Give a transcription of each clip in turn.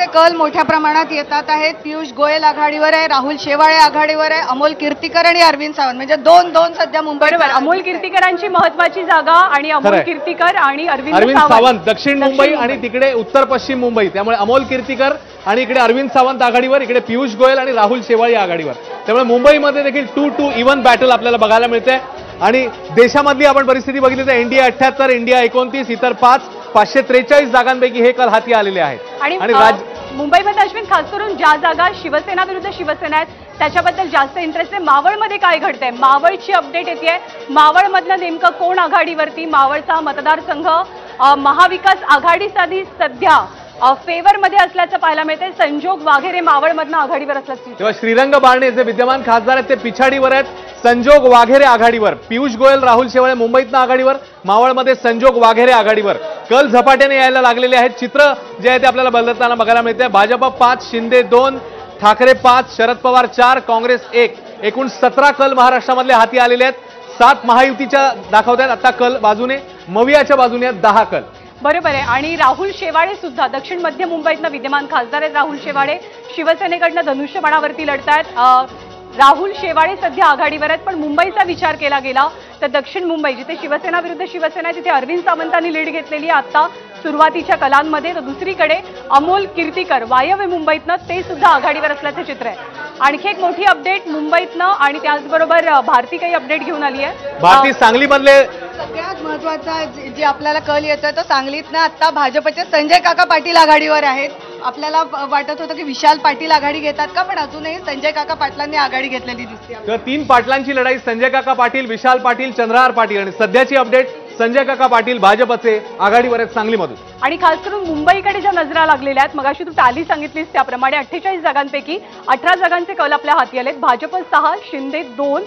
भाजपचे कल मोठ्या प्रमाणात येतात आहेत। पियुष गोयल आघाडीवर आहे, राहुल शेवाळे आघाडीवर आहे, अमोल कीर्तीकर आणि अरविंद सावंत म्हणजे दोन सध्या मुंबईवर। अमोल कीर्तीकरांची महत्त्वाची जागा आणि अमोल कीर्तीकर आणि अरविंद सावंत दक्षिण मुंबई आणि तिकडे उत्तर पश्चिम मुंबई, त्यामुळे अमोल कीर्तीकर आणि इकडे अरविंद सावंत आघाडीवर, इकडे पियुष गोयल आणि राहुल शेवाळे आघाडीवर। त्यामुळे मुंबईमध्ये देखील 2-2 इव्हन बॅटल आपल्याला बघायला मिळते। आणि देशामधली आपण परिस्थिती बघितली तर इंडिया 78, इंडिया 29, इतर 543 जागांपैकी हे कल हाती आलेले आहेत। आणि मुंबईमध्ये अश्विन खास करून ज्या जागा शिवसेना विरुद्ध शिवसेना आहेत त्याच्याबद्दल जास्त इंटरेस्ट आहे। मावळमध्ये काय घडतंय, मावळची अपडेट येते। मावळमधलं नेमकं कोण आघाडीवरती? मावळचा मतदारसंघ महाविकास आघाडीसाठी सध्या फेवर मध्ये असल्याचं पाहायला मिळते। संजोग वाघेरे मावळमधनं आघाडीवर असल्याचं। तेव्हा श्रीरंग बारणे जे विद्यमान खासदार आहेत ते पिछाडीवर आहेत, संजोग वाघेरे आघाडीवर, पियुष गोयल राहुल शेवाळे मुंबईतनं आघाडीवर, मावळमध्ये संजोग वाघेरे आघाडीवर। कल झपाट्याने यायला लागलेले आहेत। चित्र जे आहे ते आपल्याला बदलताना बघायला मिळते। भाजप 5, शिंदे 2, ठाकरे 5, शरद पवार 4, काँग्रेस 1, एकूण 17 कल महाराष्ट्रामधले हाती आलेले आहेत। 7 महायुतीच्या दाखवत आहेत आता कल बाजूने, मवियाच्या बाजूने आहेत 10 कल। बरोबर आहे। आणि राहुल शेवाळे सुद्धा दक्षिण मध्य मुंबईतनं विद्यमान खासदार आहेत। राहुल शेवाळे शिवसेनेकडनं धनुष्यबाणावरती लढतायत। राहुल शेवाळे सध्या आघाडीवर आहेत, पण मुंबईचा विचार केला गेला तर दक्षिण मुंबई जिथे शिवसेना विरुद्ध शिवसेना आहे तिथे अरविंद सावंतांनी लीड घेतलेली आहे आता सुरुवातीच्या कलांमध्ये। तर दुसरीकडे अमोल कीर्तीकर वायव्य मुंबईतनं ते सुद्धा आघाडीवर असल्याचं चित्र आहे। आणखी एक मोठी अपडेट मुंबईतनं आणि त्याचबरोबर भारती काही अपडेट घेऊन आली आहे। भारती सांगलीमधले सगळ्यात महत्वाचा जे आपल्याला कल येतोय तो सांगलीतनं आता भाजपचे संजय काका पाटील आघाडीवर आहेत। आपल्याला वाटत होतं की विशाल पाटील आघाडी घेतात का, पण अजूनही संजय काका पाटलांनी आघाडी घेतलेली दिसते। तर 3 पाटलांची लढाई संजय काका पाटील, विशाल पाटील, चंद्रहार पाटील आणि सध्याची अपडेट संजय काका पाटील भाजपचे आघाडीवर आहेत सांगलीमधून। आणि खास करून मुंबईकडे ज्या नजरा लागलेल्या आहेत, मगाशी तू टाली सांगितलीस त्याप्रमाणे 48 जागांपैकी 18 जागांचे कल आपल्या हाती आलेत। भाजप 6, शिंदे 2,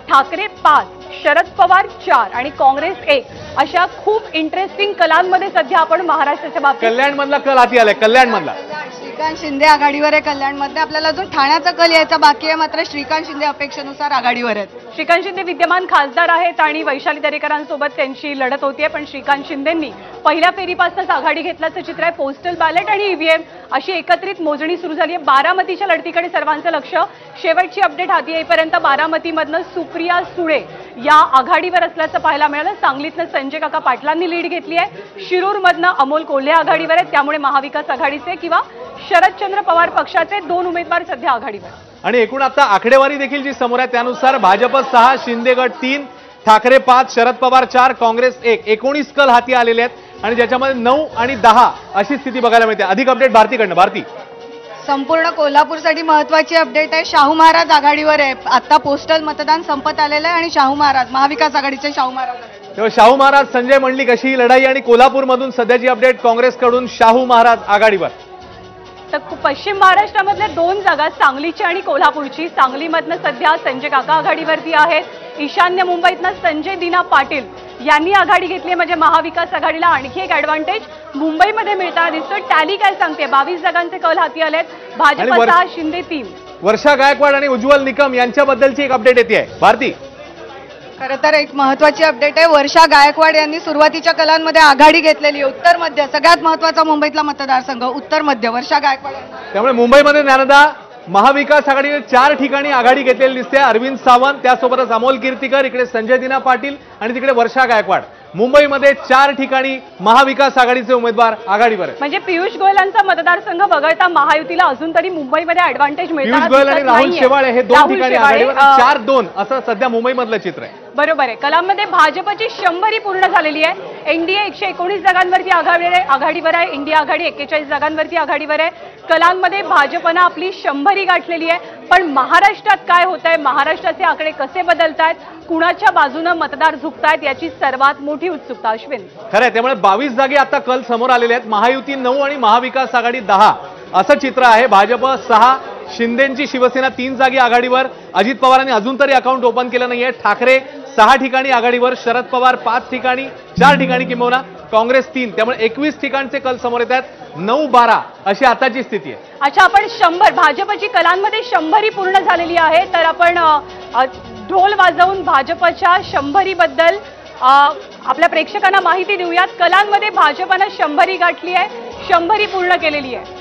ठाकरे 5, शरद पवार 4 आणि काँग्रेस 1 अशा खूप इंटरेस्टिंग कलांमध्ये सध्या आपण महाराष्ट्राच्या बाबतीत कल्याणमधला कल हाती आलाय। कल्याणमधला श्रीकांत शिंदे आघाडीवर आहे कल्याणमध्ये। आपल्याला अजून ठाण्याचा कल यायचा बाकी आहे, मात्र श्रीकांत शिंदे अपेक्षेनुसार आघाडीवर आहेत। श्रीकांत शिंदे विद्यमान खासदार आहेत आणि वैशाली दरेकरांसोबत त्यांची लढत होतीये, पण श्रीकांत शिंदेंनी पहिल्या फेरीपासूनच आघाडी घेतल्याचं चित्र आहे। पोस्टल बॅलेट आणि ईव्हीएम अशी एकत्रित मोजणी सुरू झाली आहे। बारामतीच्या लढतीकडे सर्वांचं लक्ष। शेवटची अपडेट हाती येईपर्यंत बारामतीमधनं सुप्रिया सुळे या आघाडीवर असल्याचं पाहायला मिळालं। सांगलीतनं संजय काका पाटलांनी लीड घेतली आहे। शिरूरमधनं अमोल कोल्हे आघाडीवर आहेत, त्यामुळे महाविकास आघाडीचे किंवा शरदचंद्र पवार पक्षाचे 2 उमेदवार सध्या आघाडीवर। आणि एकूण आता आकडेवारी देखील जी समोर आहे त्यानुसार भाजप 6, शिंदे गट 3, ठाकरे 5, शरद पवार 4, काँग्रेस 1, 19 कल हाती आलेले आहेत आणि ज्याच्यामध्ये 9 आणि 10 अशी स्थिती बघायला मिळते। अधिक अपडेट भारतीकडनं। भारती संपूर्ण कोल्हापूरसाठी महत्वाची अपडेट आहे। शाहू महाराज आघाडीवर आहे। आता पोस्टल मतदान संपत आलेलं आहे आणि शाहू महाराज महाविकास आघाडीचे शाहू महाराज, तेव्हा शाहू महाराज संजय मंडलिक अशी लढाई। आणि कोल्हापूरमधून सध्याची अपडेट काँग्रेसकडून शाहू महाराज आघाडीवर। तर पश्चिम महाराष्ट्रामधल्या 2 जागा सांगलीची आणि कोल्हापूरची। सांगलीमधनं सध्या संजय काका आघाडीवरती आहेत। ईशान्य मुंबईतनं संजय दिना पाटील यांनी आघाडी घेतली, म्हणजे महाविकास आघाडीला आणखी एक ऍडव्हान्टेज मुंबईमध्ये मिळताना दिसतोय। टॅली काय सांगते, 22 जागांचे कल हाती आलेत। भाजप 6, शिंदे 3। वर्षा गायकवाड आणि उज्ज्वल निकम यांच्याबद्दलची एक अपडेट येते आहे भारती। खरं तर एक महत्वाची अपडेट आहे। वर्षा गायकवाड यांनी सुरुवातीच्या कलांमध्ये आघाडी घेतलेली आहे। उत्तर मध्य सगळ्यात महत्वाचा मुंबईतला मतदारसंघ उत्तर मध्य, वर्षा गायकवाड। त्यामुळे मुंबईमध्ये ज्ञानदा महाविकास आघाडीने 4 ठिकाणी आघाडी घेतलेली दिसते। अरविंद सावंत, त्यासोबतच अमोल कीर्तीकर, इकडे संजय दिना पाटील आणि तिकडे वर्षा गायकवाड। मुंबईमध्ये 4 ठिकाणी महाविकास आघाडीचे उमेदवार आघाडीवर आहेत। म्हणजे पियुष गोयलांचा मतदारसंघ वगळता महायुतीला अजून तरी मुंबईमध्ये ऍडव्हान्टेज मिळतो। पियुष गोयल आणि राहुल शेवाळे हे 2 ठिकाणी आघाडीवर, 4-2 असं सध्या मुंबईमधलं चित्र आहे। बरोबर आहे। कलांमध्ये भाजपची 100 पूर्ण झालेली आहे। एनडीए 119 जागांवरती आघाडीवर आहे। इंडिया आघाडी 41 जागांवरती आघाडीवर आहे। कलांमध्ये भाजपनं आपली 100 गाठलेली आहे। पण महाराष्ट्रात काय होत आहे, महाराष्ट्राचे आकडे कसे बदलतायत, कुणाच्या बाजूने मतदार झुकतायत याची सर्वात मोठी उत्सुकता। अश्विन खरं आहे, त्यामुळे 22 जागी आता कल समोर आलेले आहेत। महायुती 9 आणि महाविकास आघाडी 10 असं चित्र आहे। भाजप 6, शिंदेची शिवसेना 3 जागी आघाडीवर। अजित पवारांनी अजून तरी अकाउंट ओपन केलं नाहीये। ठाकरे 6 ठिकाणी आघाडीवर, शरद पवार 5 ठिकाणी, 4 ठिकाणी किंबहुना काँग्रेस 3, त्यामुळे 21 ठिकाणचे कल समोर येत आहेत। 9-12 अशी आताची स्थिती आहे। अच्छा, आपण 100 भाजपची कलांमध्ये 100 पूर्ण झालेली आहे, तर आपण ढोल वाजवून भाजपच्या 100 बद्दल आपल्या प्रेक्षकांना माहिती देऊयात। कलांमध्ये भाजपनं 100 गाठली आहे, 100 पूर्ण केलेली आहे।